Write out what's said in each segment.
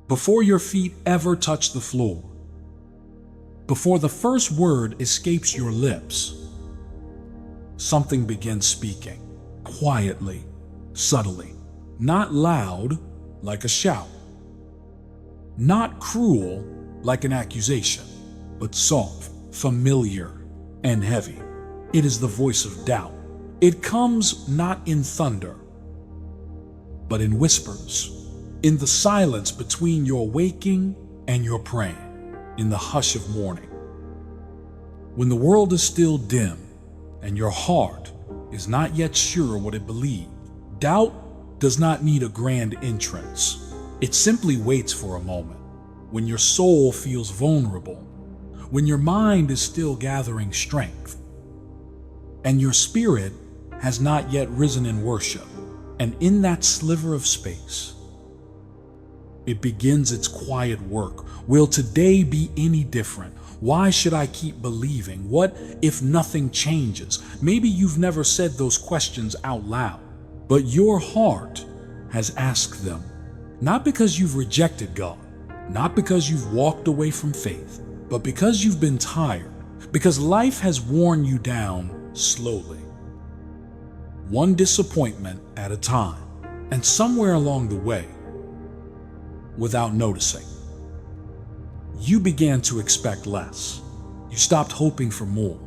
before your feet ever touch the floor, before the first word escapes your lips, something begins speaking, quietly, subtly, not loud like a shout, not cruel like an accusation, but soft, familiar, and heavy. It is the voice of doubt. It comes not in thunder, but in whispers, in the silence between your waking and your praying, in the hush of morning. When the world is still dim and your heart is not yet sure what it believes, doubt does not need a grand entrance. It simply waits for a moment, when your soul feels vulnerable, when your mind is still gathering strength, and your spirit has not yet risen in worship. And in that sliver of space, it begins its quiet work. Will today be any different? Why should I keep believing? What if nothing changes? Maybe you've never said those questions out loud, but your heart has asked them. Not because you've rejected God, not because you've walked away from faith, but because you've been tired, because life has worn you down slowly, one disappointment at a time, and somewhere along the way, without noticing, you began to expect less. You stopped hoping for more,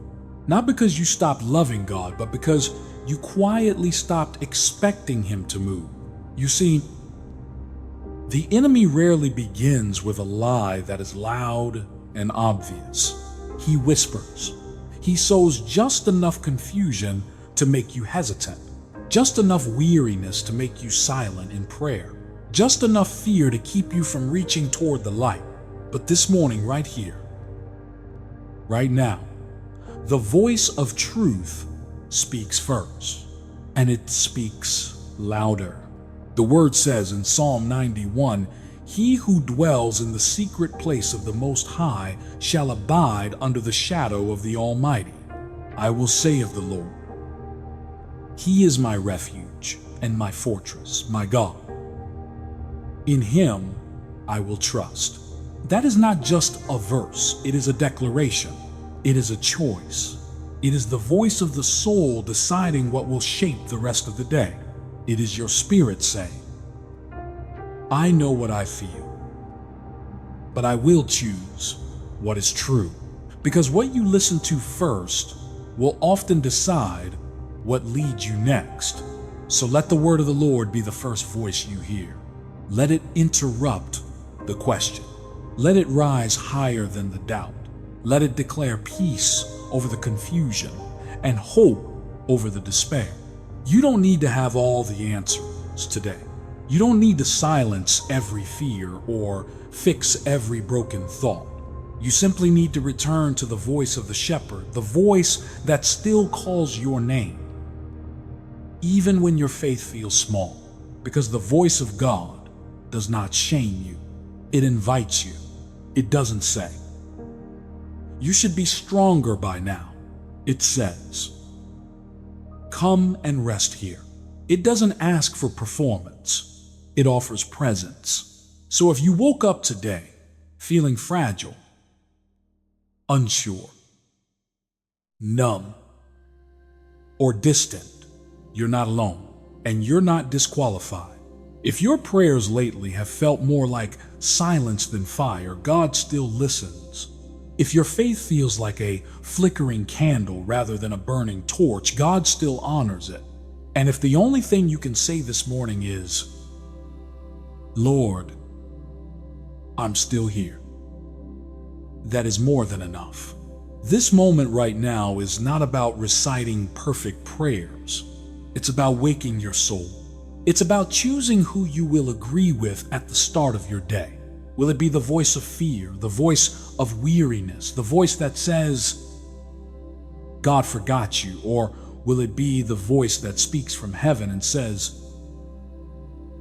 not because you stopped loving God, but because you quietly stopped expecting Him to move. You see, the enemy rarely begins with a lie that is loud and obvious. He whispers. He sows just enough confusion to make you hesitant, just enough weariness to make you silent in prayer, just enough fear to keep you from reaching toward the light. But this morning, right here, right now, the voice of truth speaks first, and it speaks louder. The word says in Psalm 91, "He who dwells in the secret place of the Most High shall abide under the shadow of the Almighty. I will say of the Lord, He is my refuge and my fortress, my God. In Him I will trust." That is not just a verse, it is a declaration. It is a choice. It is the voice of the soul deciding what will shape the rest of the day. It is your spirit saying, "I know what I feel, but I will choose what is true." Because what you listen to first will often decide what leads you next. So let the word of the Lord be the first voice you hear. Let it interrupt the question. Let it rise higher than the doubt. Let it declare peace over the confusion and hope over the despair. You don't need to have all the answers today. You don't need to silence every fear or fix every broken thought. You simply need to return to the voice of the shepherd, the voice that still calls your name, even when your faith feels small, because the voice of God does not shame you. It invites you. It doesn't say, "You should be stronger by now." It says, "Come and rest here." It doesn't ask for performance. It offers presence. So if you woke up today feeling fragile, unsure, numb, or distant, you're not alone, and you're not disqualified. If your prayers lately have felt more like silence than fire, God still listens. If your faith feels like a flickering candle rather than a burning torch, God still honors it. And if the only thing you can say this morning is, "Lord, I'm still here," that is more than enough. This moment right now is not about reciting perfect prayers. It's about waking your soul. It's about choosing who you will agree with at the start of your day. Will it be the voice of fear, the voice of weariness, the voice that says, "God forgot you"? Or will it be the voice that speaks from heaven and says,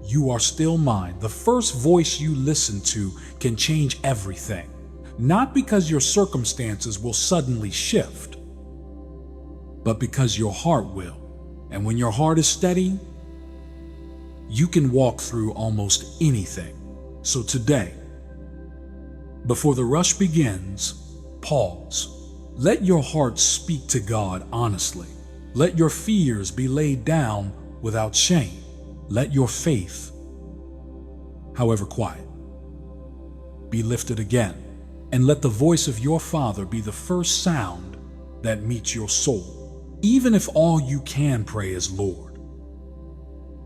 "You are still mine"? The first voice you listen to can change everything. Not because your circumstances will suddenly shift, but because your heart will. And when your heart is steady, you can walk through almost anything. So today, before the rush begins, pause. Let your heart speak to God honestly. Let your fears be laid down without shame. Let your faith, however quiet, be lifted again. And let the voice of your Father be the first sound that meets your soul. Even if all you can pray is, Lord,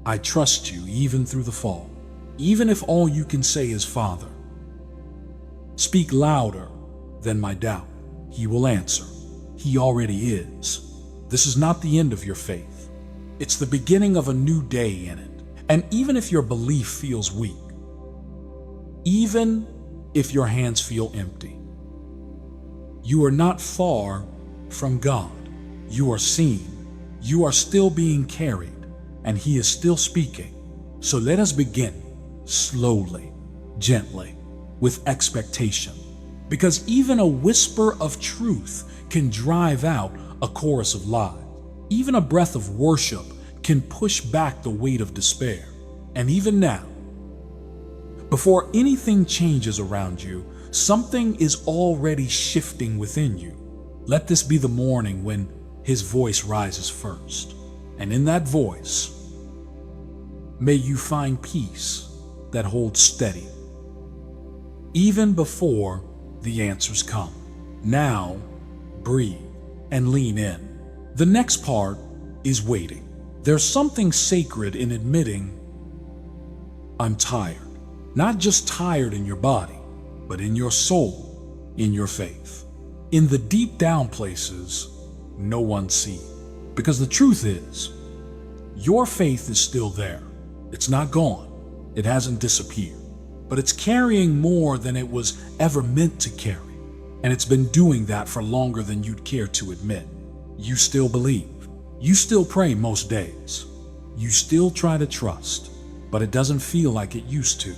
I trust you even through the fall. Even if all you can say is, Father, speak louder than my doubt. He will answer. He already is. This is not the end of your faith. It's the beginning of a new day in it. And even if your belief feels weak, even if your hands feel empty, you are not far from God. You are seen. You are still being carried, and He is still speaking. So let us begin slowly, gently, with expectation. Because even a whisper of truth can drive out a chorus of lies. Even a breath of worship can push back the weight of despair. And even now, before anything changes around you, something is already shifting within you. Let this be the morning when His voice rises first. And in that voice, may you find peace that holds steady, even before the answers come. Now, breathe and lean in. The next part is waiting. There's something sacred in admitting, I'm tired. Not just tired in your body, but in your soul, in your faith. In the deep down places no one sees. Because the truth is, your faith is still there. It's not gone. It hasn't disappeared. But it's carrying more than it was ever meant to carry. And it's been doing that for longer than you'd care to admit. You still believe. You still pray most days. You still try to trust. But it doesn't feel like it used to,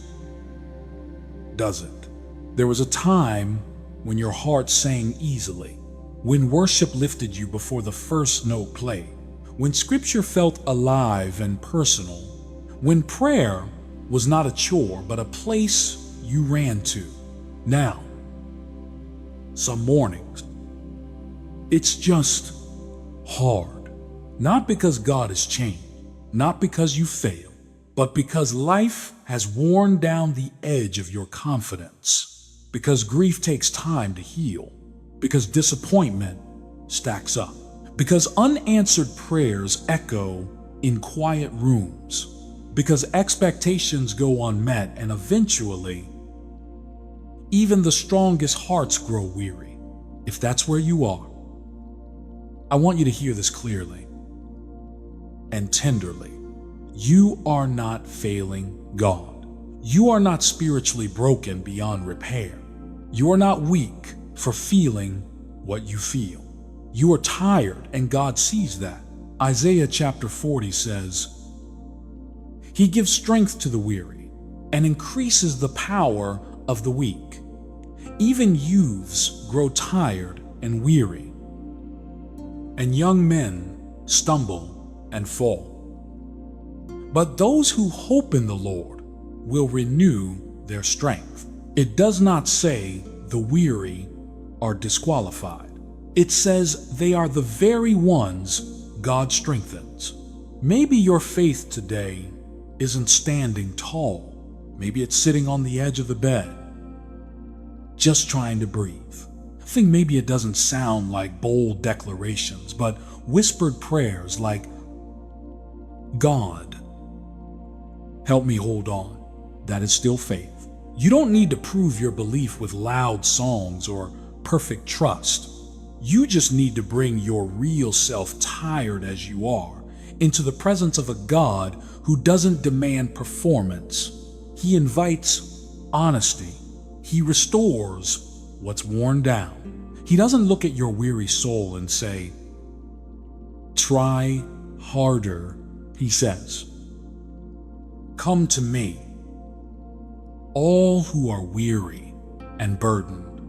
does it? There was a time when your heart sang easily, when worship lifted you before the first note played, when scripture felt alive and personal, when prayer was not a chore but a place you ran to. Now, some mornings, it's just hard. Not because God has changed, not because you failed, but because life has worn down the edge of your confidence, because grief takes time to heal, because disappointment stacks up, because unanswered prayers echo in quiet rooms, because expectations go unmet, and eventually, even the strongest hearts grow weary. If that's where you are, I want you to hear this clearly and tenderly. You are not failing God. You are not spiritually broken beyond repair. You are not weak for feeling what you feel. You are tired, and God sees that. Isaiah chapter 40 says, He gives strength to the weary and increases the power of the weak. Even youths grow tired and weary, and young men stumble and fall. But those who hope in the Lord will renew their strength. It does not say the weary are disqualified. It says they are the very ones God strengthens. Maybe your faith today isn't standing tall. Maybe it's sitting on the edge of the bed, just trying to breathe. I think maybe it doesn't sound like bold declarations, but whispered prayers like, God, help me hold on. That is still faith. You don't need to prove your belief with loud songs or perfect trust. You just need to bring your real self, tired as you are, into the presence of a God who doesn't demand performance. He invites honesty. He restores what's worn down. He doesn't look at your weary soul and say, try harder. He says, come to me, all who are weary and burdened,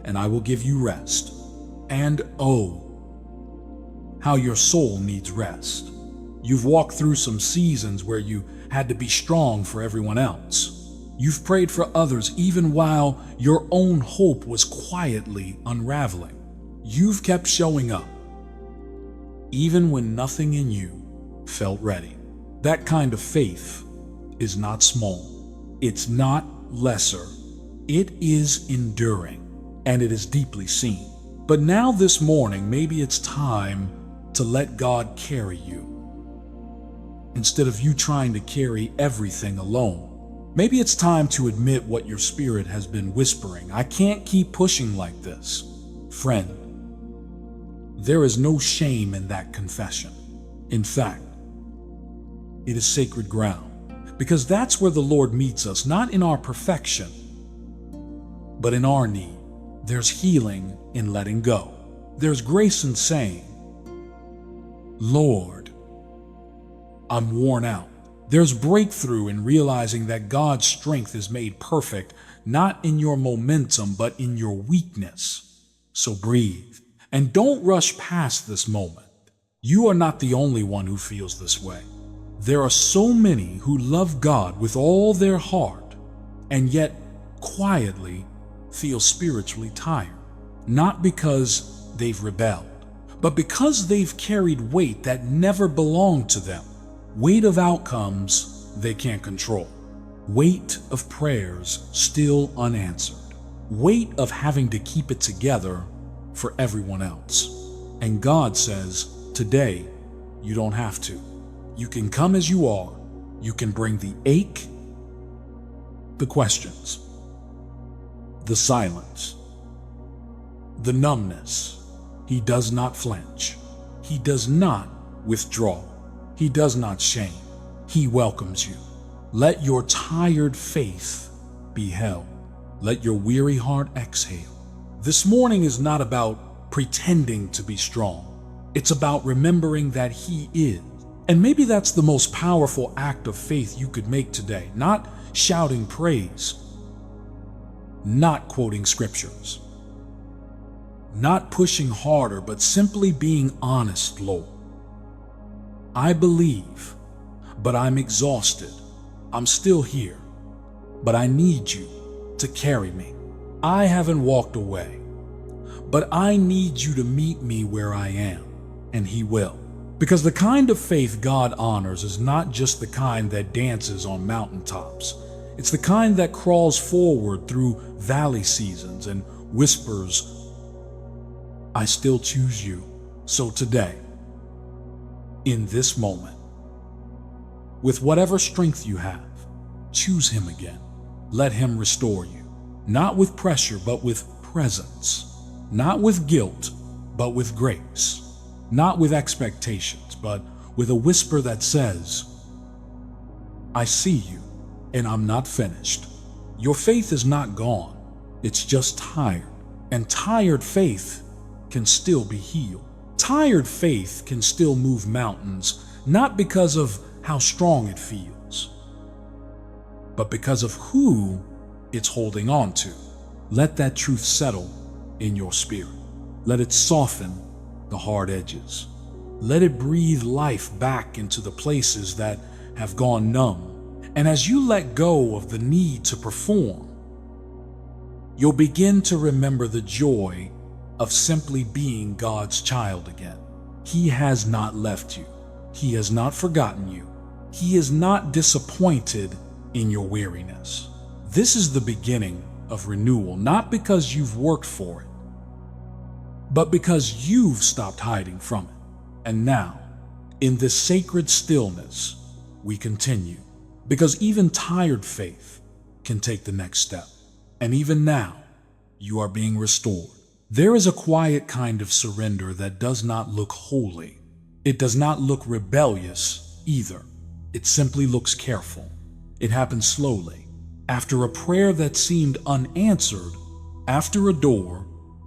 and I will give you rest. And oh, how your soul needs rest. You've walked through some seasons where you had to be strong for everyone else. You've prayed for others even while your own hope was quietly unraveling. You've kept showing up, even when nothing in you felt ready. That kind of faith is not small. It's not lesser. It is enduring, and it is deeply seen. But now this morning, maybe it's time to let God carry you, instead of you trying to carry everything alone. Maybe it's time to admit what your spirit has been whispering. I can't keep pushing like this. Friend, there is no shame in that confession. In fact, it is sacred ground, because that's where the Lord meets us, not in our perfection, but in our need. There's healing in letting go. There's grace in saying, Lord, I'm worn out. There's breakthrough in realizing that God's strength is made perfect, not in your momentum, but in your weakness. So breathe and don't rush past this moment. You are not the only one who feels this way. There are so many who love God with all their heart and yet quietly feel spiritually tired, not because they've rebelled, but because they've carried weight that never belonged to them. Weight of outcomes they can't control. Weight of prayers still unanswered. Weight of having to keep it together for everyone else. And God says, today, you don't have to. You can come as you are. You can bring the ache, the questions, the silence, the numbness. He does not flinch. He does not withdraw. He does not shame. He welcomes you. Let your tired faith be held. Let your weary heart exhale. This morning is not about pretending to be strong. It's about remembering that He is. And maybe that's the most powerful act of faith you could make today. Not shouting praise, not quoting scriptures, not pushing harder, but simply being honest, Lord. I believe, but I'm exhausted. I'm still here, but I need you to carry me. I haven't walked away, but I need you to meet me where I am, and He will. Because the kind of faith God honors is not just the kind that dances on mountaintops. It's the kind that crawls forward through valley seasons and whispers, I still choose you. So today, in this moment, with whatever strength you have, choose Him again. Let Him restore you, not with pressure, but with presence, not with guilt, but with grace, not with expectations, but with a whisper that says, I see you, and I'm not finished. Your faith is not gone. It's just tired, and tired faith can still be healed. Tired faith can still move mountains, not because of how strong it feels, but because of who it's holding on to. Let that truth settle in your spirit. Let it soften the hard edges. Let it breathe life back into the places that have gone numb. And as you let go of the need to perform, you'll begin to remember the joy of simply being God's child again. He has not left you. He has not forgotten you. He is not disappointed in your weariness. This is the beginning of renewal, not because you've worked for it, but because you've stopped hiding from it. And now, in this sacred stillness, we continue, because even tired faith can take the next step. And even now, you are being restored. There is a quiet kind of surrender that does not look holy. It does not look rebellious either. It simply looks careful. It happens slowly, after a prayer that seemed unanswered, after a door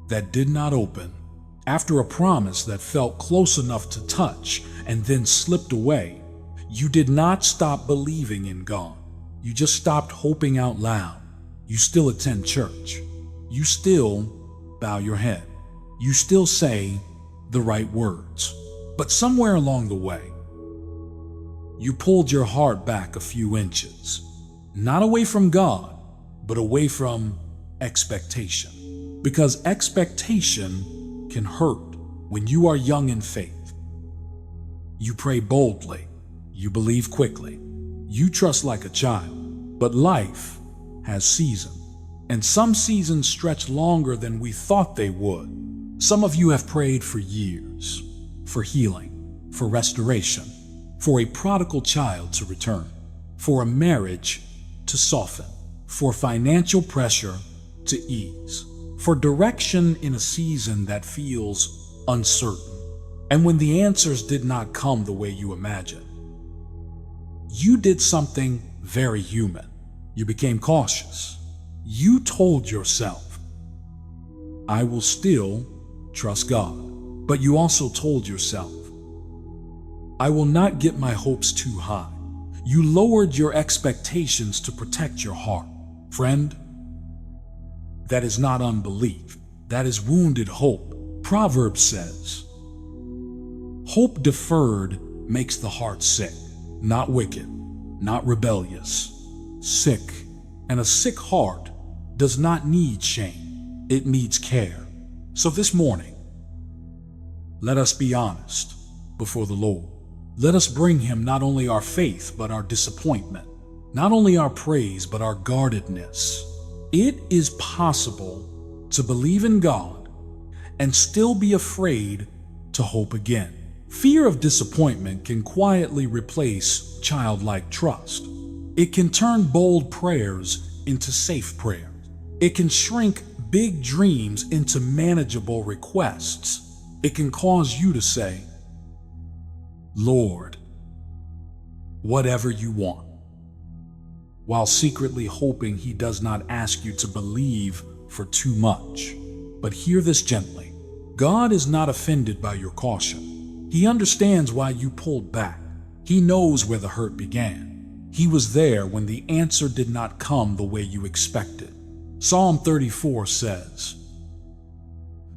that did not open, after a promise that felt close enough to touch and then slipped away. You did not stop believing in God. You just stopped hoping out loud. You still attend church. You still bow your head. You still say the right words. But somewhere along the way, you pulled your heart back a few inches. Not away from God, but away from expectation. Because expectation can hurt when you are young in faith. You pray boldly, you believe quickly, you trust like a child, but life has seasons, and some seasons stretch longer than we thought they would. Some of you have prayed for years, for healing, for restoration, for a prodigal child to return, for a marriage to soften, for financial pressure to ease, for direction in a season that feels uncertain. And when the answers did not come the way you imagined, you did something very human. You became cautious. You told yourself, I will still trust God. But you also told yourself, I will not get my hopes too high. You lowered your expectations to protect your heart. Friend, that is not unbelief. That is wounded hope. Proverbs says, hope deferred makes the heart sick, not wicked, not rebellious, sick. And a sick heart does not need shame, it needs care. So this morning, let us be honest before the Lord. Let us bring Him not only our faith, but our disappointment, not only our praise, but our guardedness. It is possible to believe in God and still be afraid to hope again. Fear of disappointment can quietly replace childlike trust. It can turn bold prayers into safe prayers. It can shrink big dreams into manageable requests. It can cause you to say, Lord, whatever you want, while secretly hoping He does not ask you to believe for too much. But hear this gently. God is not offended by your caution. He understands why you pulled back. He knows where the hurt began. He was there when the answer did not come the way you expected. Psalm 34 says,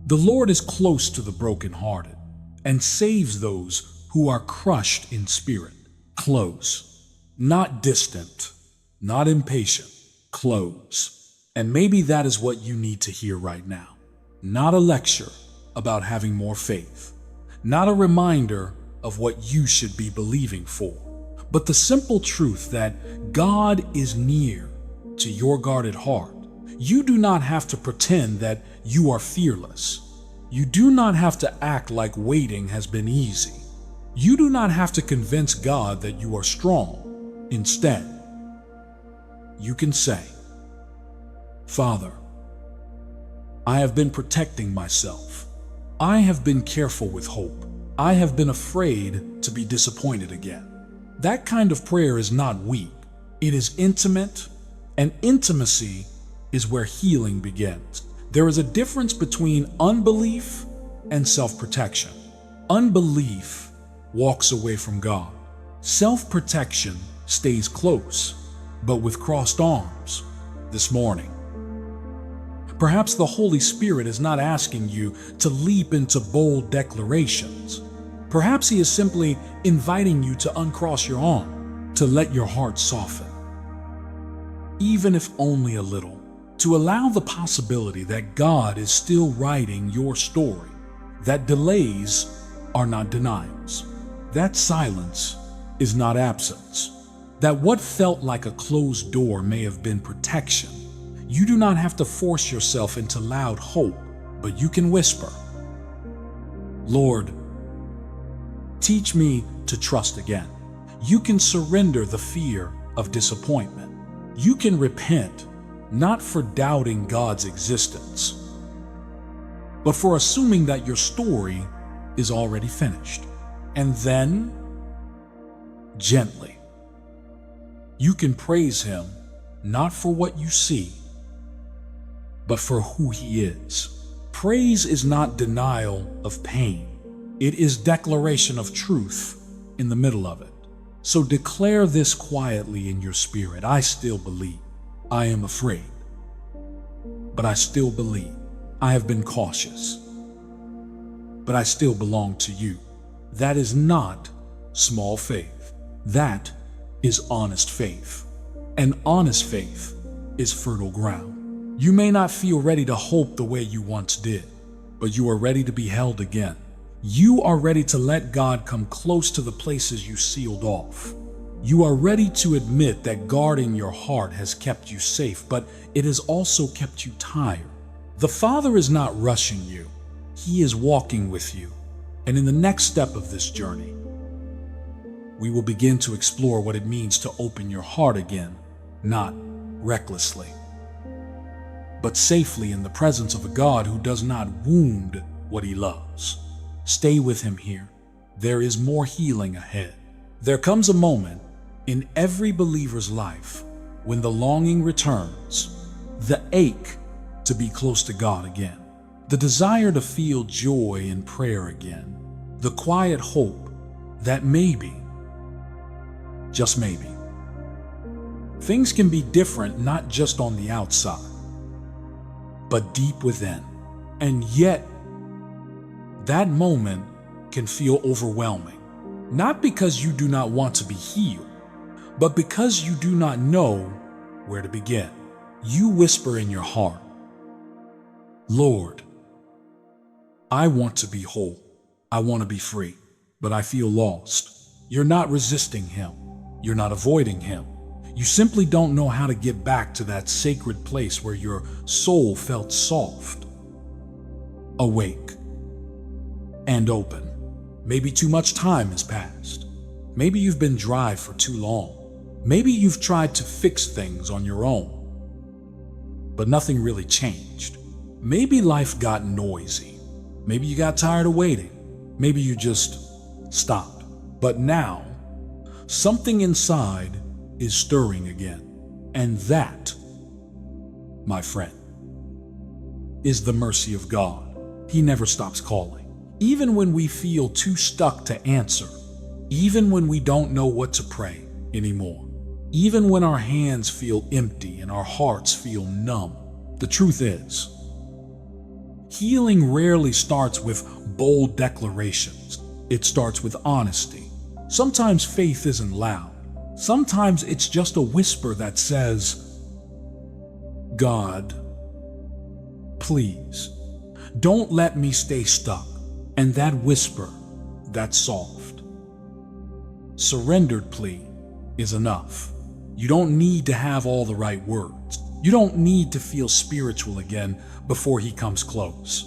the Lord is close to the brokenhearted and saves those who are crushed in spirit. Close, not distant, not impatient, close. And maybe that is what you need to hear right now. Not a lecture about having more faith, not a reminder of what you should be believing for, but the simple truth that God is near to your guarded heart. You do not have to pretend that you are fearless. You do not have to act like waiting has been easy. You do not have to convince God that you are strong. Instead, you can say, Father, I have been protecting myself. I have been careful with hope. I have been afraid to be disappointed again. That kind of prayer is not weak. It is intimate, and intimacy is where healing begins. There is a difference between unbelief and self-protection. Unbelief walks away from God. Self-protection stays close, but with crossed arms. This morning, perhaps the Holy Spirit is not asking you to leap into bold declarations. Perhaps He is simply inviting you to uncross your arm, to let your heart soften, even if only a little, to allow the possibility that God is still writing your story, that delays are not denials, that silence is not absence, that what felt like a closed door may have been protection. You do not have to force yourself into loud hope, but you can whisper, Lord, teach me to trust again. You can surrender the fear of disappointment. You can repent, not for doubting God's existence, but for assuming that your story is already finished. And then, gently, you can praise Him not for what you see, but for who He is. Praise is not denial of pain. It is declaration of truth in the middle of it. So declare this quietly in your spirit. I still believe. I am afraid, but I still believe. I have been cautious, but I still belong to you. That is not small faith. That is honest faith. An honest faith is fertile ground. You may not feel ready to hope the way you once did, but you are ready to be held again. You are ready to let God come close to the places you sealed off. You are ready to admit that guarding your heart has kept you safe, but it has also kept you tired. The Father is not rushing you. He is walking with you. And in the next step of this journey, we will begin to explore what it means to open your heart again, not recklessly, but safely in the presence of a God who does not wound what he loves. Stay with him here. There is more healing ahead. There comes a moment in every believer's life when the longing returns, the ache to be close to God again, the desire to feel joy in prayer again, the quiet hope that maybe, just maybe, things can be different not just on the outside, but deep within. And yet, that moment can feel overwhelming, not because you do not want to be healed, but because you do not know where to begin. You whisper in your heart, Lord, I want to be whole. I want to be free, but I feel lost. You're not resisting him. You're not avoiding him. You simply don't know how to get back to that sacred place where your soul felt soft, awake, and open. Maybe too much time has passed. Maybe you've been dry for too long. Maybe you've tried to fix things on your own, but nothing really changed. Maybe life got noisy. Maybe you got tired of waiting. Maybe you just stopped. But now, something inside is stirring again. And that, my friend, is the mercy of God. He never stops calling. Even when we feel too stuck to answer, even when we don't know what to pray anymore, even when our hands feel empty and our hearts feel numb, the truth is, healing rarely starts with bold declarations. It starts with honesty. Sometimes faith isn't loud. Sometimes it's just a whisper that says, God, please, don't let me stay stuck. And that whisper, that soft, surrendered plea is enough. You don't need to have all the right words. You don't need to feel spiritual again before he comes close.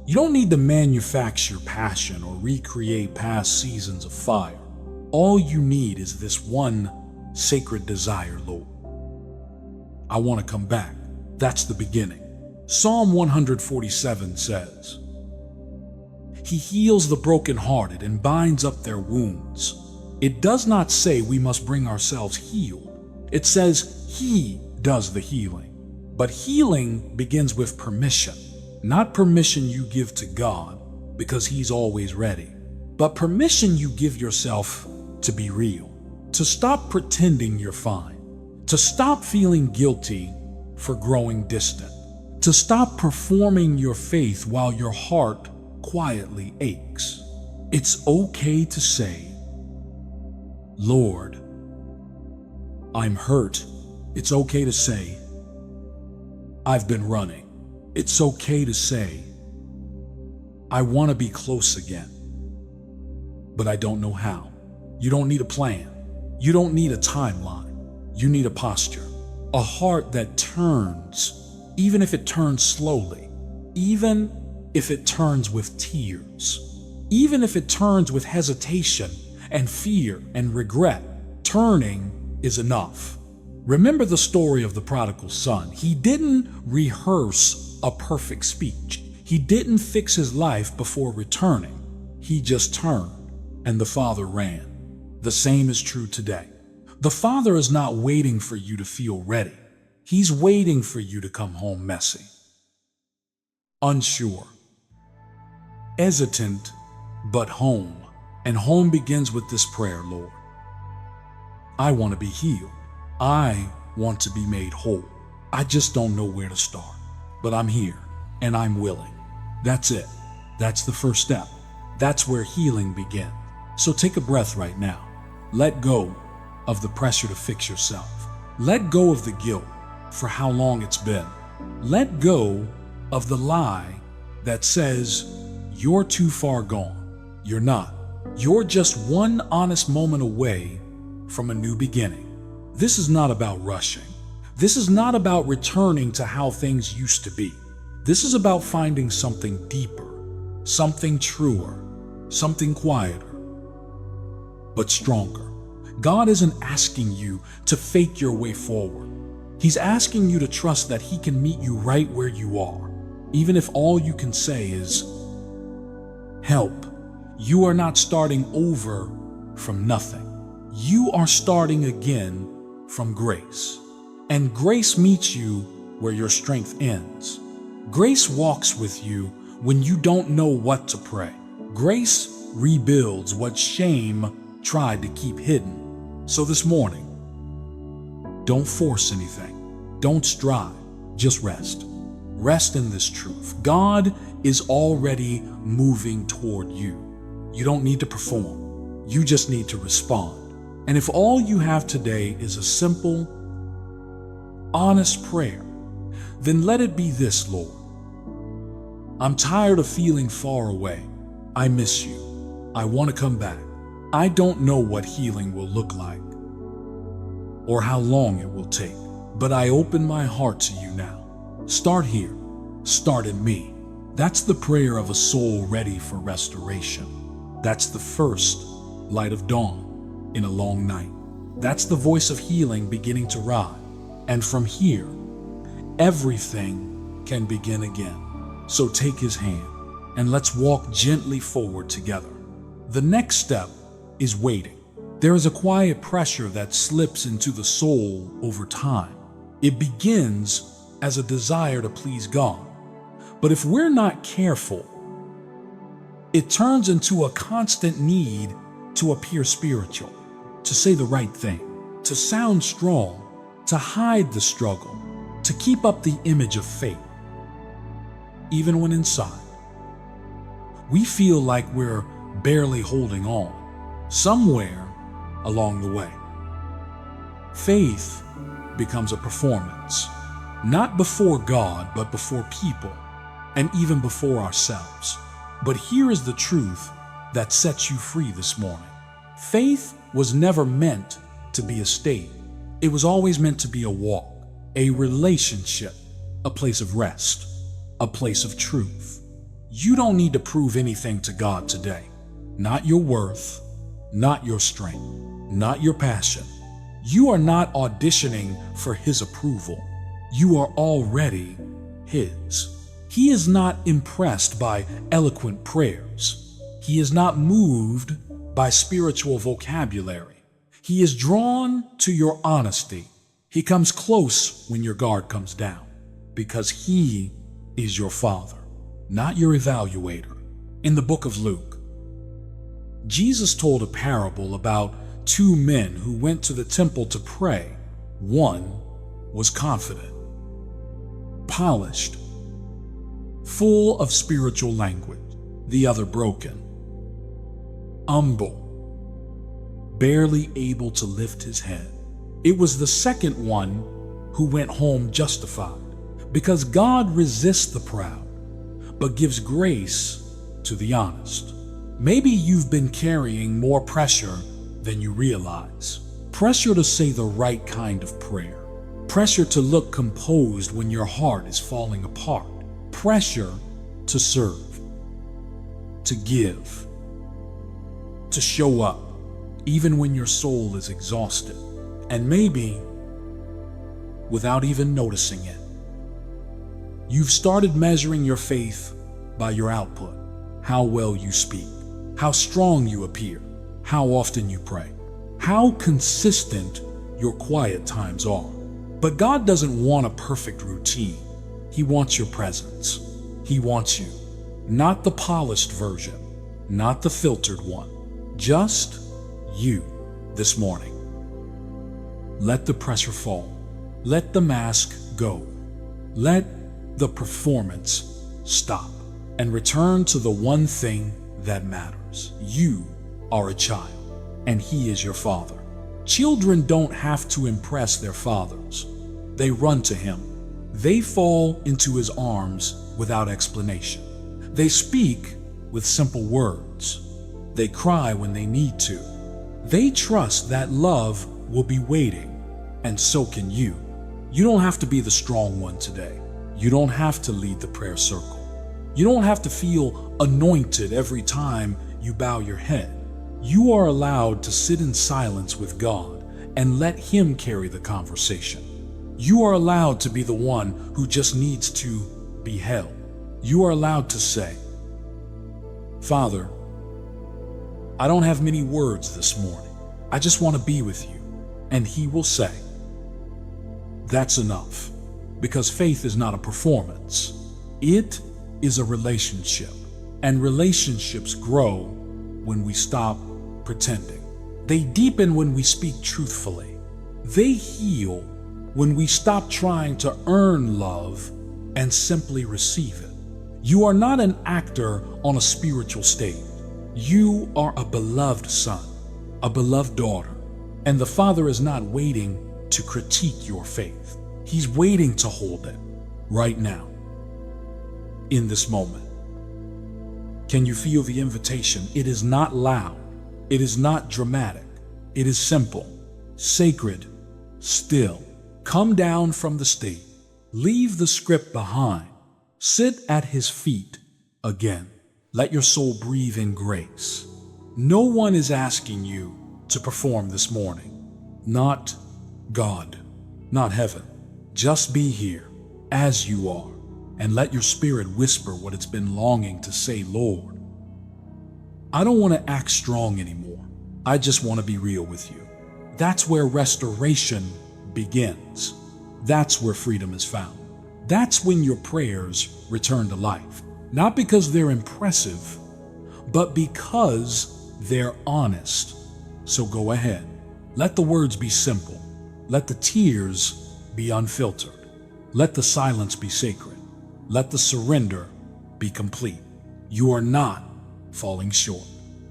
You don't need to manufacture passion or recreate past seasons of fire. All you need is this one sacred desire, Lord. I want to come back. That's the beginning. Psalm 147 says, He heals the brokenhearted and binds up their wounds. It does not say we must bring ourselves healed. It says He does the healing. But healing begins with permission. Not permission you give to God because He's always ready, but permission you give yourself to be real, to stop pretending you're fine, to stop feeling guilty for growing distant, to stop performing your faith while your heart quietly aches. It's okay to say, Lord, I'm hurt. It's okay to say, I've been running. It's okay to say, I want to be close again, but I don't know how. You don't need a plan. You don't need a timeline. You need a posture, a heart that turns, even if it turns slowly, even if it turns with tears, even if it turns with hesitation and fear and regret. Turning is enough. Remember the story of the prodigal son. He didn't rehearse a perfect speech. He didn't fix his life before returning. He just turned, and the father ran. The same is true today. The Father is not waiting for you to feel ready. He's waiting for you to come home messy, unsure, hesitant, but home. And home begins with this prayer, Lord. I want to be healed. I want to be made whole. I just don't know where to start, but I'm here and I'm willing. That's it. That's the first step. That's where healing begins. So take a breath right now. Let go of the pressure to fix yourself. Let go of the guilt for how long it's been. Let go of the lie that says you're too far gone. You're not. You're just one honest moment away from a new beginning. This is not about rushing. This is not about returning to how things used to be. This is about finding something deeper, something truer, something quieter, but stronger. God isn't asking you to fake your way forward. He's asking you to trust that He can meet you right where you are, even if all you can say is, help. You are not starting over from nothing. You are starting again from grace. And grace meets you where your strength ends. Grace walks with you when you don't know what to pray. Grace rebuilds what shame tried to keep hidden. So this morning, don't force anything. Don't strive. Just rest. Rest in this truth. God is already moving toward you. You don't need to perform. You just need to respond. And if all you have today is a simple, honest prayer, then let it be this, Lord. I'm tired of feeling far away. I miss you. I want to come back. I don't know what healing will look like or how long it will take, but I open my heart to you now. Start here. Start in me. That's the prayer of a soul ready for restoration. That's the first light of dawn in a long night. That's the voice of healing beginning to rise. And from here, everything can begin again. So take His hand and let's walk gently forward together. The next step is waiting. There is a quiet pressure that slips into the soul over time. It begins as a desire to please God. But if we're not careful, it turns into a constant need to appear spiritual, to say the right thing, to sound strong, to hide the struggle, to keep up the image of faith. Even when inside, we feel like we're barely holding on somewhere along the way. Faith becomes a performance, not before God, but before people, and even before ourselves. But here is the truth that sets you free this morning. Faith was never meant to be a state. It was always meant to be a walk, a relationship, a place of rest, a place of truth. You don't need to prove anything to God today. Not your worth, not your strength, not your passion. You are not auditioning for His approval. You are already His. He is not impressed by eloquent prayers. He is not moved by spiritual vocabulary. He is drawn to your honesty. He comes close when your guard comes down, because He is your Father, not your evaluator. In the book of Luke, Jesus told a parable about two men who went to the temple to pray. One was confident, polished, full of spiritual language. The other broken, humble, barely able to lift his head. It was the second one who went home justified, because God resists the proud, but gives grace to the honest. Maybe you've been carrying more pressure than you realize. Pressure to say the right kind of prayer. Pressure to look composed when your heart is falling apart. Pressure to serve, to give, to show up, even when your soul is exhausted, and maybe without even noticing it. You've started measuring your faith by your output, how well you speak, how strong you appear, how often you pray, how consistent your quiet times are. But God doesn't want a perfect routine. He wants your presence. He wants you, not the polished version, not the filtered one, just you this morning. Let the pressure fall. Let the mask go. Let the performance stop and return to the one thing that matters. You are a child, and He is your Father. Children don't have to impress their fathers. They run to him. They fall into his arms without explanation. They speak with simple words. They cry when they need to. They trust that love will be waiting, and so can you. You don't have to be the strong one today. You don't have to lead the prayer circle. You don't have to feel anointed every time you bow your head. You are allowed to sit in silence with God and let him carry the conversation. You are allowed to be the one who just needs to be held. You are allowed to say, Father, I don't have many words this morning. I just want to be with you. And he will say, that's enough. Because faith is not a performance. It is a relationship. And relationships grow when we stop pretending. They deepen when we speak truthfully. They heal when we stop trying to earn love and simply receive it. You are not an actor on a spiritual stage. You are a beloved son, a beloved daughter, and the Father is not waiting to critique your faith. He's waiting to hold it right now, in this moment. Can you feel the invitation? It is not loud. It is not dramatic. It is simple, sacred, still. Come down from the stage. Leave the script behind. Sit at his feet again. Let your soul breathe in grace. No one is asking you to perform this morning. Not God, not heaven. Just be here as you are and let your spirit whisper what it's been longing to say. Lord, I don't want to act strong anymore. I just want to be real with you. That's where restoration begins. That's where freedom is found. That's when your prayers return to life. Not because they're impressive, but because they're honest. So go ahead. Let the words be simple. Let the tears be unfiltered. Let the silence be sacred. Let the surrender be complete. You are not falling short.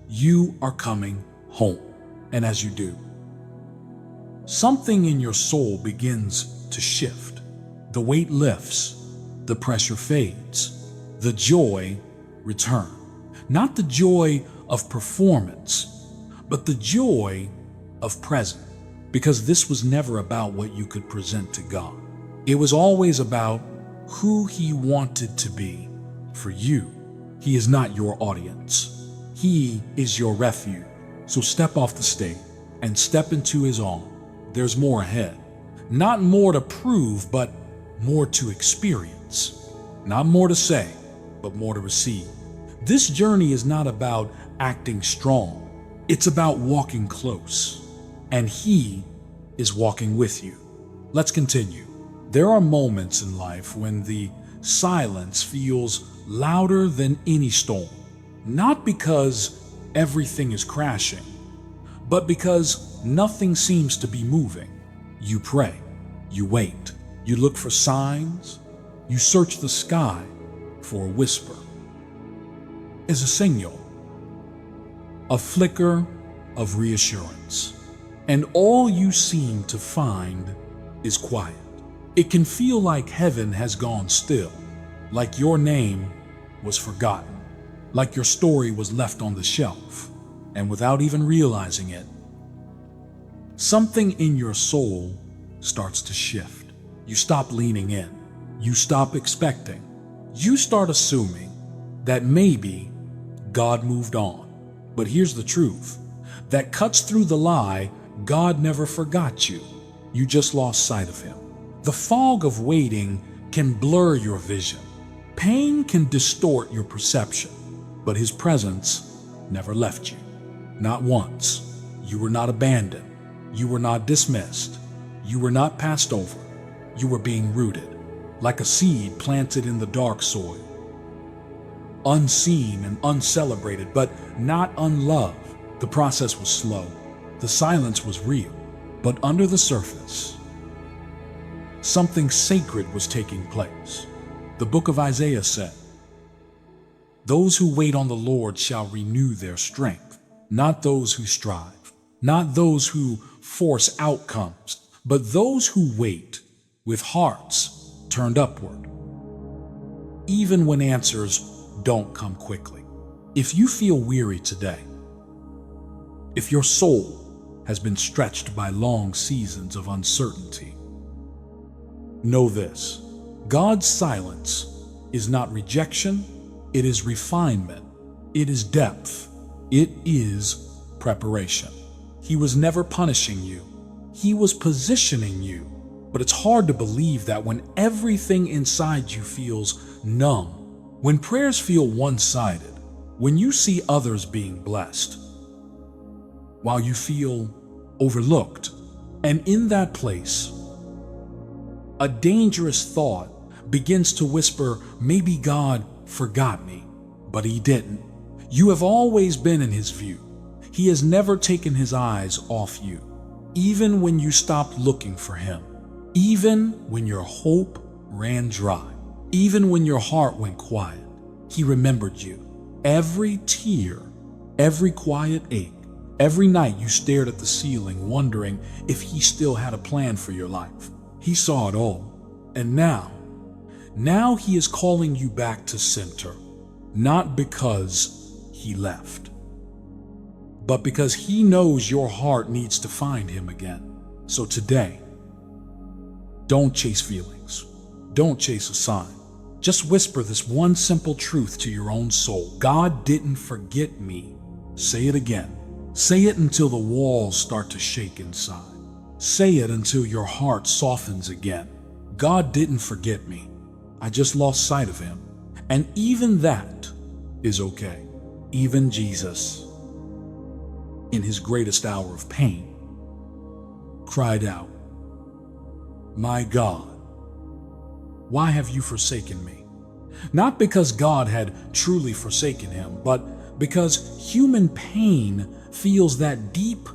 You are coming home. And as you do, something in your soul begins to shift. The weight lifts, the pressure fades, the joy returns. Not the joy of performance, but the joy of present. Because this was never about what you could present to God. It was always about who he wanted to be for you. He is not your audience. He is your refuge. So step off the stage and step into his arms. There's more ahead. Not more to prove, but more to experience. Not more to say, but more to receive. This journey is not about acting strong. It's about walking close. And he is walking with you. Let's continue. There are moments in life when the silence feels louder than any storm. Not because everything is crashing, but because nothing seems to be moving. You pray, you wait, you look for signs, you search the sky for a whisper. Is a signal, a flicker of reassurance. And all you seem to find is quiet. It can feel like heaven has gone still, like your name was forgotten, like your story was left on the shelf, and without even realizing it, something in your soul starts to shift. You stop leaning in. You stop expecting. You start assuming that maybe God moved on. But here's the truth that cuts through the lie. God never forgot you. You just lost sight of him. The fog of waiting can blur your vision. Pain can distort your perception, but his presence never left you. Not once. You were not abandoned. You were not dismissed. You were not passed over. You were being rooted, like a seed planted in the dark soil. Unseen and uncelebrated, but not unloved. The process was slow. The silence was real, but under the surface, something sacred was taking place. The book of Isaiah said, "Those who wait on the Lord shall renew their strength, not those who strive, not those who force outcomes, but those who wait with hearts turned upward, even when answers don't come quickly. If you feel weary today, if your soul has been stretched by long seasons of uncertainty, know this: God's silence is not rejection, it is refinement, it is depth, it is preparation. He was never punishing you, He was positioning you. But it's hard to believe that when everything inside you feels numb, when prayers feel one-sided, when you see others being blessed, while you feel overlooked, and in that place, a dangerous thought begins to whisper, maybe God forgot me, but He didn't. You have always been in His view. He has never taken His eyes off you, even when you stopped looking for Him, even when your hope ran dry, even when your heart went quiet. He remembered you. Every tear, every quiet ache, every night you stared at the ceiling wondering if He still had a plan for your life. He saw it all. And now He is calling you back to center, not because He left, but because He knows your heart needs to find Him again. So today, don't chase feelings. Don't chase a sign. Just whisper this one simple truth to your own soul. God didn't forget me. Say it again. Say it until the walls start to shake inside. Say it until your heart softens again. God didn't forget me. I just lost sight of Him. And even that is okay. Even Jesus, in His greatest hour of pain, cried out, "My God, why have you forsaken me?" Not because God had truly forsaken Him, but because human pain feels that deep.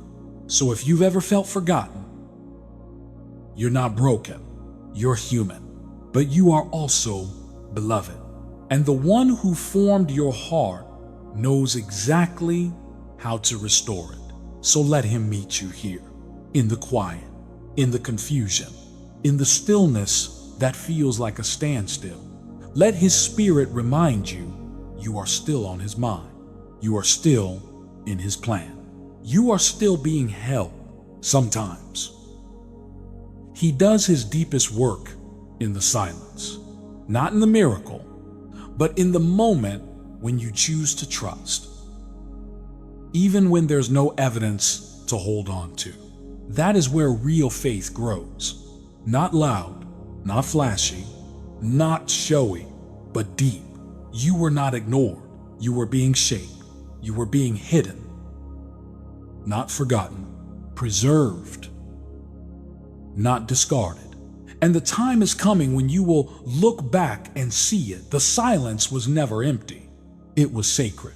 So if you've ever felt forgotten, you're not broken, you're human, but you are also beloved. And the one who formed your heart knows exactly how to restore it. So let Him meet you here, in the quiet, in the confusion, in the stillness that feels like a standstill. Let His Spirit remind you, you are still on His mind. You are still in His plan. You are still being held sometimes. He does His deepest work in the silence, not in the miracle, but in the moment when you choose to trust, even when there's no evidence to hold on to. That is where real faith grows. Not loud, not flashy, not showy, but deep. You were not ignored. You were being shaped. You were being hidden, not forgotten, preserved, not discarded. And the time is coming when you will look back and see it. The silence was never empty. It was sacred.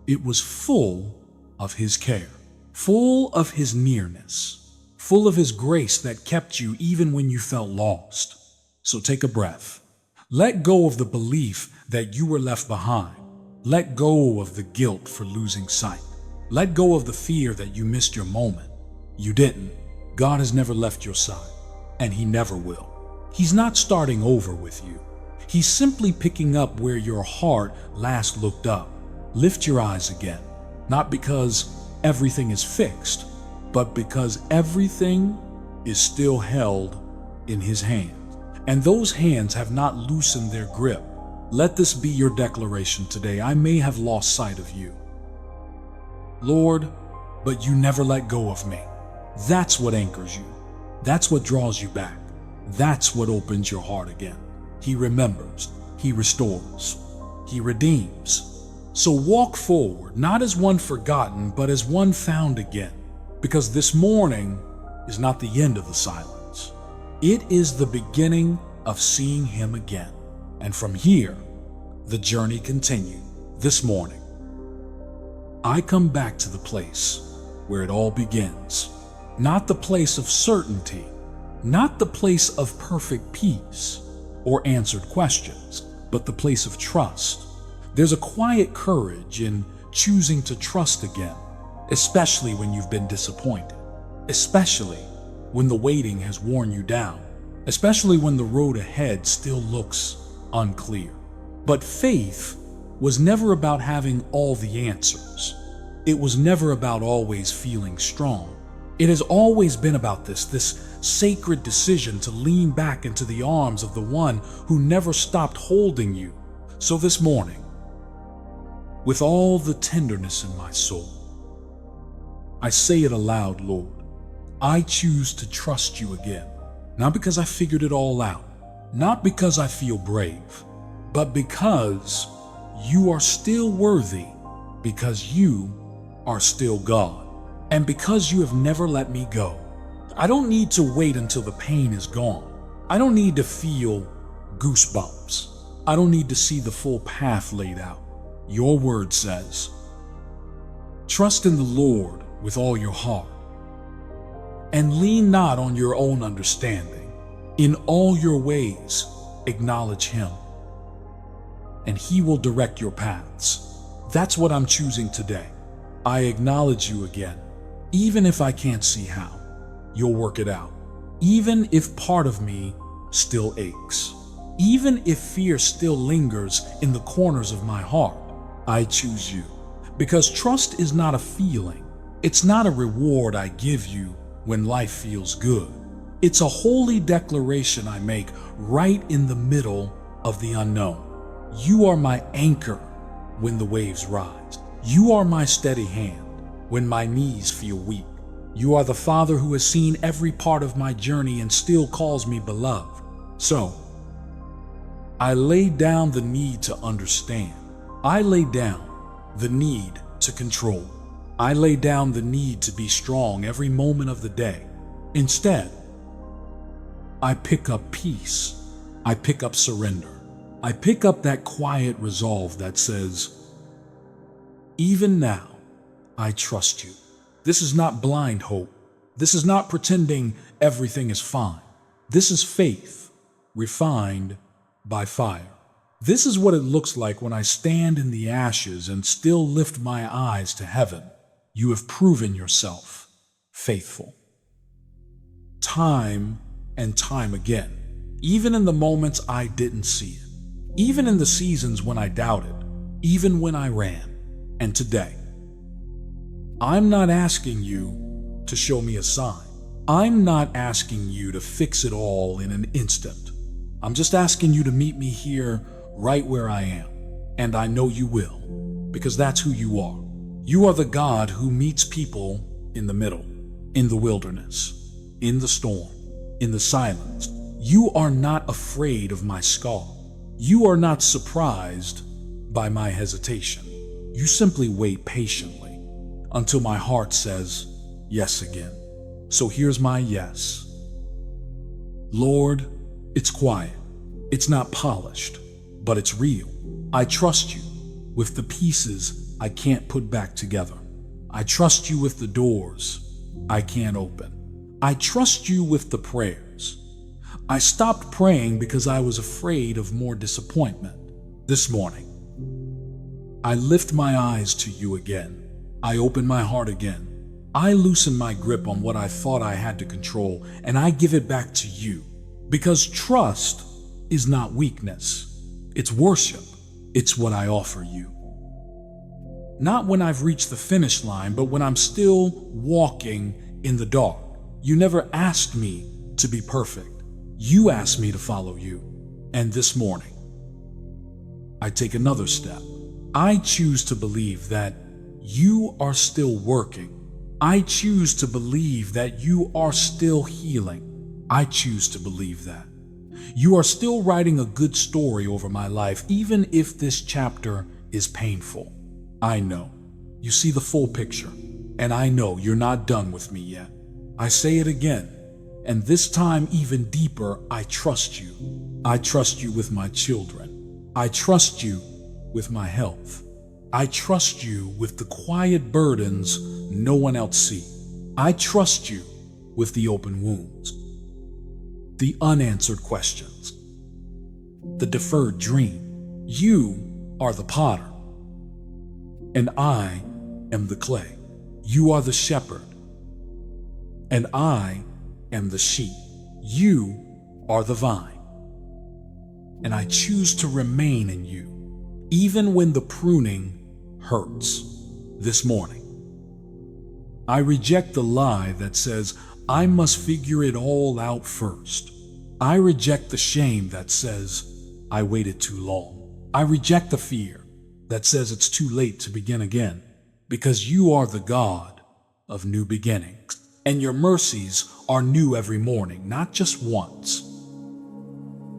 It was full of His care, full of His nearness, full of His grace that kept you even when you felt lost. So take a breath. Let go of the belief that you were left behind. Let go of the guilt for losing sight. Let go of the fear that you missed your moment. You didn't. God has never left your side, and He never will. He's not starting over with you. He's simply picking up where your heart last looked up. Lift your eyes again, not because everything is fixed, but because everything is still held in His hand. And those hands have not loosened their grip. Let this be your declaration today. I may have lost sight of you, Lord, but you never let go of me. That's what anchors you. That's what draws you back. That's what opens your heart again. He remembers, He restores, He redeems. So walk forward, not as one forgotten, but as one found again. Because this morning is not the end of the silence. It is the beginning of seeing Him again. And from here, the journey continued. This morning, I come back to the place where it all begins. Not the place of certainty, not the place of perfect peace or answered questions, but the place of trust. There's a quiet courage in choosing to trust again, especially when you've been disappointed, especially when the waiting has worn you down, especially when the road ahead still looks unclear. But faith was never about having all the answers. It was never about always feeling strong. It has always been about this sacred decision to lean back into the arms of the one who never stopped holding you. So this morning, with all the tenderness in my soul, I say it aloud, Lord. I choose to trust you again, not because I figured it all out, not because I feel brave, but because you are still worthy, because you are still God, and because you have never let me go. I don't need to wait until the pain is gone. I don't need to feel goosebumps. I don't need to see the full path laid out. Your word says, trust in the Lord with all your heart, and lean not on your own understanding. In all your ways, acknowledge him, and he will direct your paths. That's what I'm choosing today. I acknowledge you again, even if I can't see how. You'll work it out. Even if part of me still aches. Even if fear still lingers in the corners of my heart, I choose you. Because trust is not a feeling. It's not a reward I give you when life feels good. It's a holy declaration I make right in the middle of the unknown. You are my anchor when the waves rise. You are my steady hand when my knees feel weak. You are the Father who has seen every part of my journey and still calls me beloved. So, I lay down the need to understand. I lay down the need to control. I lay down the need to be strong every moment of the day. Instead, I pick up peace. I pick up surrender. I pick up that quiet resolve that says, even now, I trust you. This is not blind hope. This is not pretending everything is fine. This is faith, refined by fire. This is what it looks like when I stand in the ashes and still lift my eyes to heaven. You have proven yourself faithful. Time and time again, even in the moments I didn't see it, even in the seasons when I doubted, even when I ran. And today, I'm not asking you to show me a sign. I'm not asking you to fix it all in an instant. I'm just asking you to meet me here right where I am. And I know you will, because that's who you are. You are the God who meets people in the middle, in the wilderness, in the storm, in the silence. You are not afraid of my scar. You are not surprised by my hesitation. You simply wait patiently until my heart says yes again. So here's my yes. Lord, it's quiet. It's not polished, but it's real. I trust you with the pieces I can't put back together. I trust you with the doors I can't open. I trust you with the prayers. I stopped praying because I was afraid of more disappointment. This morning, I lift my eyes to you again. I open my heart again. I loosen my grip on what I thought I had to control, and I give it back to you. Because trust is not weakness. It's worship. It's what I offer you. Not when I've reached the finish line, but when I'm still walking in the dark. You never asked me to be perfect. You asked me to follow you. And this morning, I take another step. I choose to believe that you are still working. I choose to believe that you are still healing. I choose to believe that. You are still writing a good story over my life, even if this chapter is painful. I know. You see the full picture, and I know you're not done with me yet. I say it again, and this time even deeper, I trust you. I trust you with my children. I trust you with my health. I trust you with the quiet burdens no one else sees. I trust you with the open wounds, the unanswered questions, the deferred dream. You are the potter, and I am the clay. You are the shepherd, and I am the sheep. You are the vine, and I choose to remain in you, even when the pruning hurts. This morning, I reject the lie that says I must figure it all out first. I reject the shame that says I waited too long. I reject the fear that says it's too late to begin again, because you are the God of new beginnings, and your mercies are new every morning, not just once,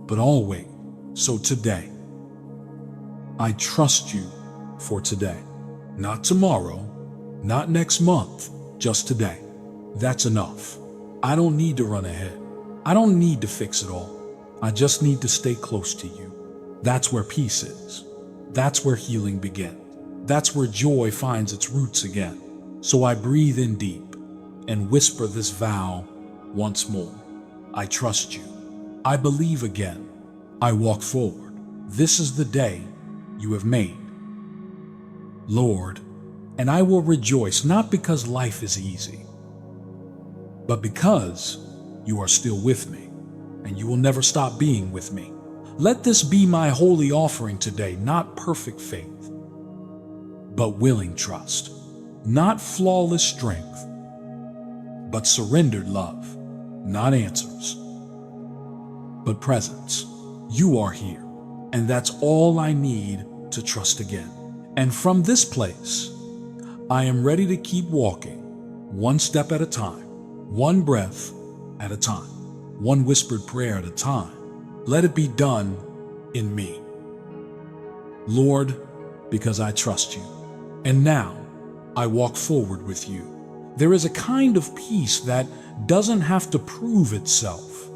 but always. So today, I trust you for today, not tomorrow, not next month, just today. That's enough. I don't need to run ahead. I don't need to fix it all. I just need to stay close to you. That's where peace is. That's where healing begins. That's where joy finds its roots again. So I breathe in deep and whisper this vow once more. I trust you. I believe again. I walk forward. This is the day you have made, Lord, and I will rejoice, not because life is easy, but because you are still with me, and you will never stop being with me. Let this be my holy offering today, not perfect faith, but willing trust, not flawless strength, but surrendered love, not answers, but presence. You are here, and that's all I need to trust again. And from this place, I am ready to keep walking, one step at a time, one breath at a time, one whispered prayer at a time. Let it be done in me, Lord, because I trust you. And now I walk forward with you. There is a kind of peace that doesn't have to prove itself.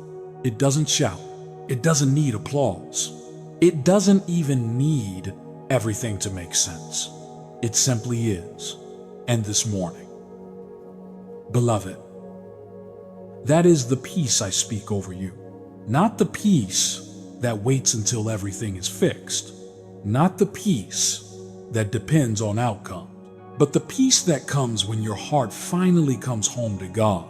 It doesn't shout. It doesn't need applause. It doesn't even need everything to make sense. It simply is. And this morning, beloved, that is the peace I speak over you. Not the peace that waits until everything is fixed. Not the peace that depends on outcome, but the peace that comes when your heart finally comes home to God.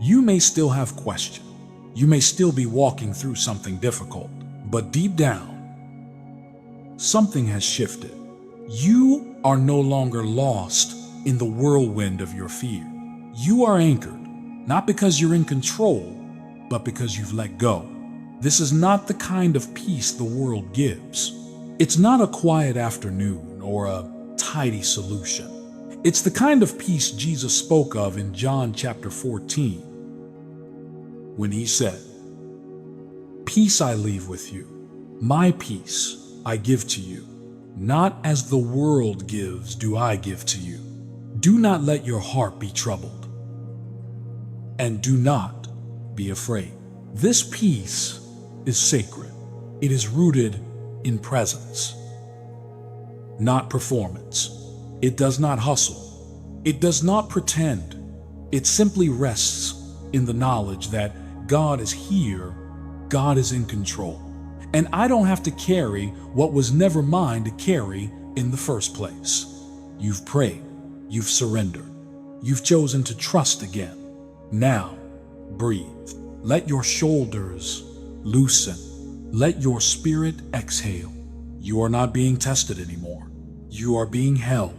You may still have questions. You may still be walking through something difficult, but deep down, something has shifted. You are no longer lost in the whirlwind of your fear. You are anchored, not because you're in control, but because you've let go. This is not the kind of peace the world gives. It's not a quiet afternoon or a tidy solution. It's the kind of peace Jesus spoke of in John chapter 14, when he said, "Peace I leave with you, my peace I give to you. Not as the world gives do I give to you. Do not let your heart be troubled, and do not be afraid." This peace is sacred. It is rooted in presence, not performance. It does not hustle. It does not pretend. It simply rests in the knowledge that God is here, God is in control, and I don't have to carry what was never mine to carry in the first place. You've prayed, you've surrendered, you've chosen to trust again. Now, breathe. Let your shoulders loosen. Let your spirit exhale. You are not being tested anymore. You are being held.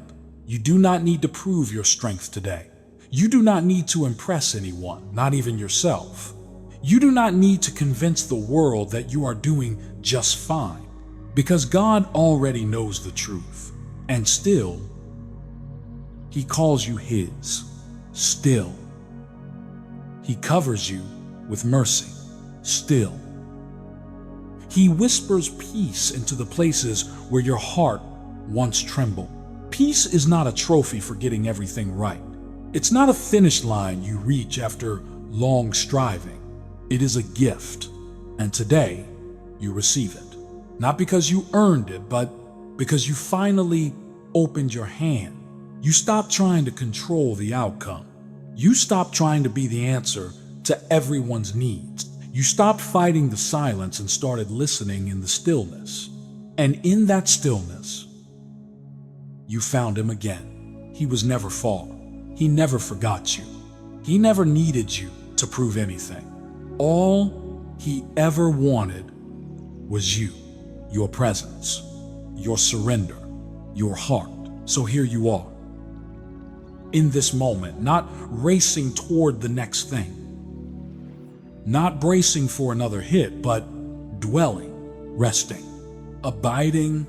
You do not need to prove your strength today. You do not need to impress anyone, not even yourself. You do not need to convince the world that you are doing just fine, because God already knows the truth. And still, He calls you His. Still, He covers you with mercy. Still, He whispers peace into the places where your heart once trembled. Peace is not a trophy for getting everything right. It's not a finish line you reach after long striving. It is a gift, and today you receive it. Not because you earned it, but because you finally opened your hand. You stopped trying to control the outcome. You stopped trying to be the answer to everyone's needs. You stopped fighting the silence and started listening in the stillness. And in that stillness, you found Him again. He was never far. He never forgot you. He never needed you to prove anything. All he ever wanted was you, your presence, your surrender, your heart. So here you are, in this moment, not racing toward the next thing, not bracing for another hit, but dwelling, resting, abiding,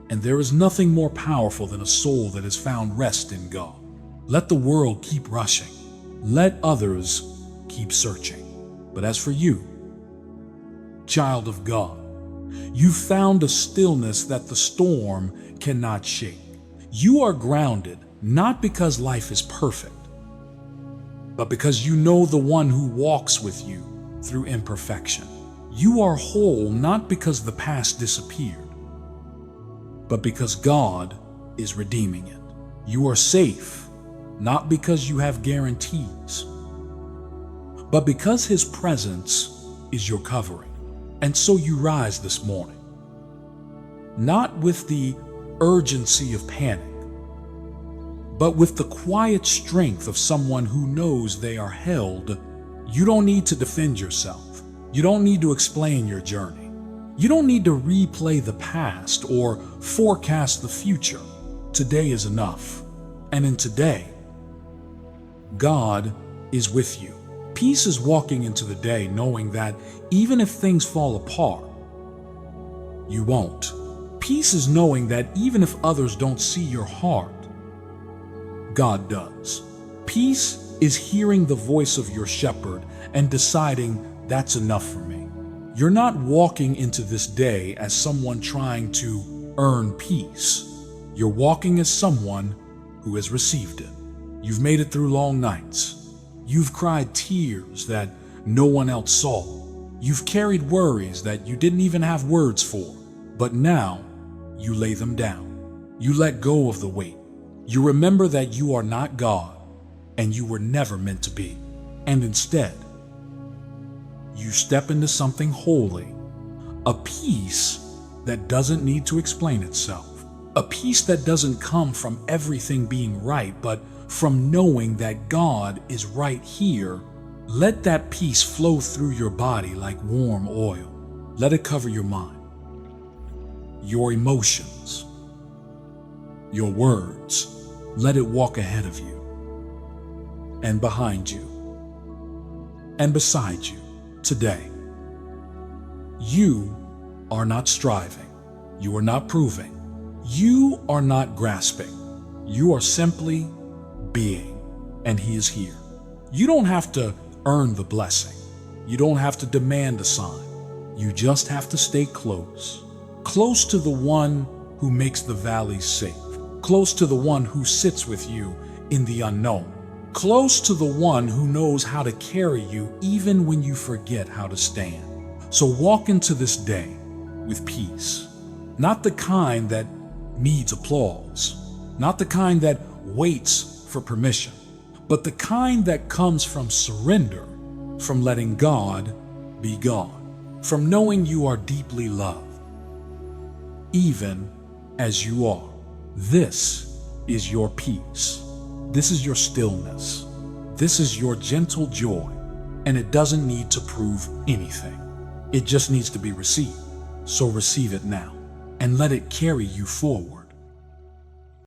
and there is nothing more powerful than a soul that has found rest in God. Let the world keep rushing. Let others keep searching. But as for you, child of God, you found a stillness that the storm cannot shake. You are grounded not because life is perfect, but because you know the one who walks with you through imperfection. You are whole not because the past disappeared, but because God is redeeming it. You are safe not because you have guarantees, but because His presence is your covering. And so you rise this morning, not with the urgency of panic, but with the quiet strength of someone who knows they are held. You don't need to defend yourself. You don't need to explain your journey. You don't need to replay the past or forecast the future. Today is enough. And in today, God is with you. Peace is walking into the day knowing that even if things fall apart, you won't. Peace is knowing that even if others don't see your heart, God does. Peace is hearing the voice of your shepherd and deciding that's enough for me. You're not walking into this day as someone trying to earn peace. You're walking as someone who has received it. You've made it through long nights. You've cried tears that no one else saw. You've carried worries that you didn't even have words for. But now you lay them down. You let go of the weight. You remember that you are not God and you were never meant to be. And instead, you step into something holy, a peace that doesn't need to explain itself, a peace that doesn't come from everything being right, but from knowing that God is right here. Let that peace flow through your body like warm oil. Let it cover your mind, your emotions, your words. Let it walk ahead of you and behind you and beside you today. You are not striving. You are not proving. You are not grasping. You are simply being, and He is here. You don't have to earn the blessing. You don't have to demand a sign. You just have to stay close. Close to the one who makes the valleys safe. Close to the one who sits with you in the unknown. Close to the one who knows how to carry you even when you forget how to stand. So walk into this day with peace. Not the kind that needs applause. Not the kind that waits for permission. But the kind that comes from surrender, from letting God be God, from knowing you are deeply loved, even as you are. This is your peace. This is your stillness. This is your gentle joy, and it doesn't need to prove anything. It just needs to be received. So receive it now and let it carry you forward.